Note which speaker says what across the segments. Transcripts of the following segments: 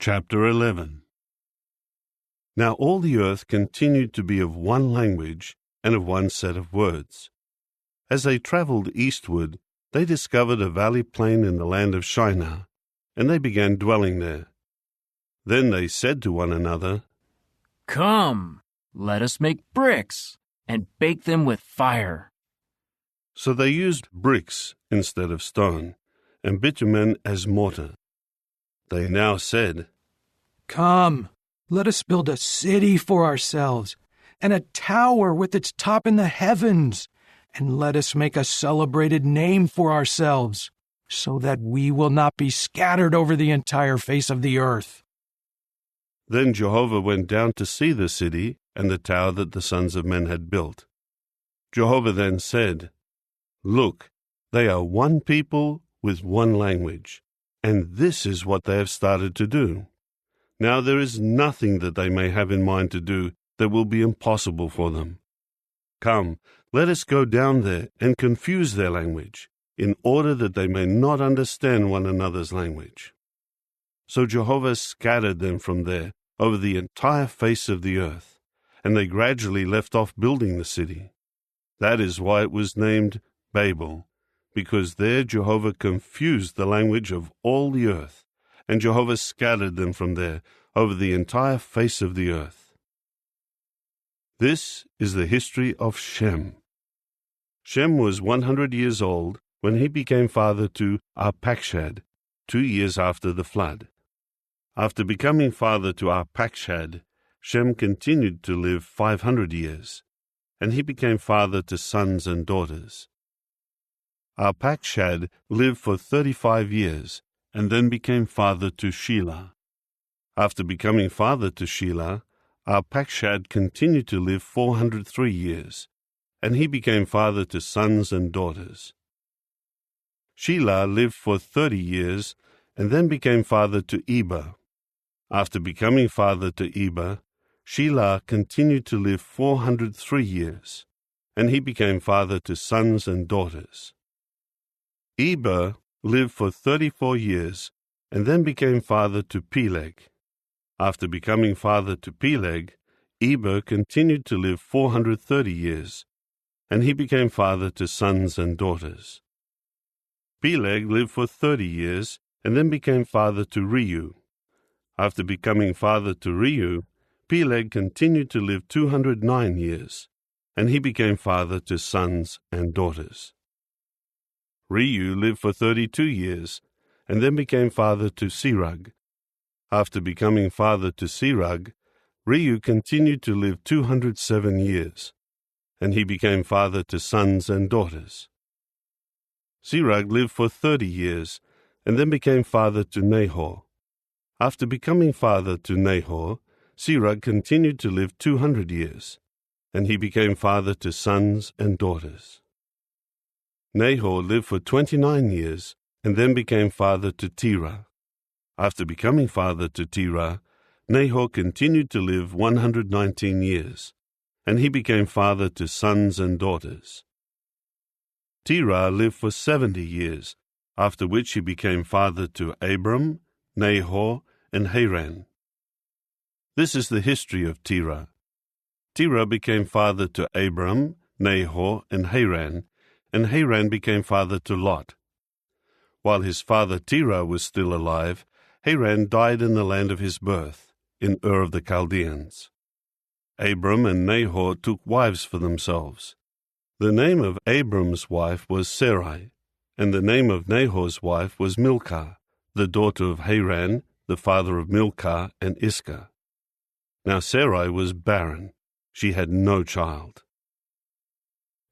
Speaker 1: Chapter 11. Now all the earth continued to be of one language and of one set of words. As they travelled eastward, they discovered a valley plain in the land of Shinar, and they began dwelling there. Then they said to one another,
Speaker 2: "Come, let us make bricks and bake them with fire."
Speaker 1: So they used bricks instead of stone, and bitumen as mortar. They now said,
Speaker 3: "Come, let us build a city for ourselves, and a tower with its top in the heavens, and let us make a celebrated name for ourselves, so that we will not be scattered over the entire face of the earth."
Speaker 1: Then Jehovah went down to see the city and the tower that the sons of men had built. Jehovah then said, "Look, they are one people with one language, and this is what they have started to do. Now there is nothing that they may have in mind to do that will be impossible for them. Come, let us go down there and confuse their language, in order that they may not understand one another's language." So Jehovah scattered them from there over the entire face of the earth, and they gradually left off building the city. That is why it was named Babel, because there Jehovah confused the language of all the earth, and Jehovah scattered them from there over the entire face of the earth. This is the history of Shem. Shem was 100 years old when he became father to Arpachshad, 2 years after the flood. After becoming father to Arpachshad, Shem continued to live 500 years, and he became father to sons and daughters. Arpachshad lived for 35 years, and then became father to Shelah. After becoming father to Shelah, Arpachshad continued to live 403 years, and he became father to sons and daughters. Shelah lived for 30 years, and then became father to Eber. After becoming father to Eber, Shelah continued to live 403 years, and he became father to sons and daughters. Eber lived for 34 years, and then became father to Peleg. After becoming father to Peleg, Eber continued to live 430 years, and he became father to sons and daughters. Peleg lived for 30 years, and then became father to Reu. After becoming father to Reu, Peleg continued to live 209 years, and he became father to sons and daughters. Reu lived for 32 years, and then became father to Serug. After becoming father to Serug, Reu continued to live 207 years, and he became father to sons and daughters. Serug lived for 30 years, and then became father to Nahor. After becoming father to Nahor, Serug continued to live 200 years, and he became father to sons and daughters. Nahor lived for 29 years, and then became father to Terah. After becoming father to Terah, Nahor continued to live 119 years, and he became father to sons and daughters. Terah lived for 70 years, after which he became father to Abram, Nahor, and Haran. This is the history of Terah. Terah became father to Abram, Nahor, and Haran became father to Lot. While his father Terah was still alive, Haran died in the land of his birth, in Ur of the Chaldeans. Abram and Nahor took wives for themselves. The name of Abram's wife was Sarai, and the name of Nahor's wife was Milcah, the daughter of Haran, the father of Milcah and Iscah. Now Sarai was barren; she had no child.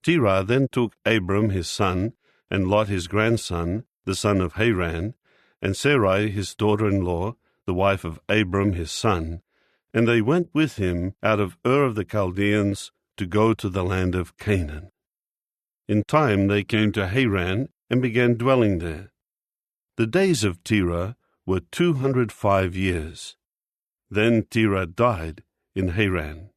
Speaker 1: Terah then took Abram his son, and Lot his grandson, the son of Haran, and Sarai his daughter-in-law, the wife of Abram his son, and they went with him out of Ur of the Chaldeans to go to the land of Canaan. In time they came to Haran and began dwelling there. The days of Terah were 205 years. Then Terah died in Haran.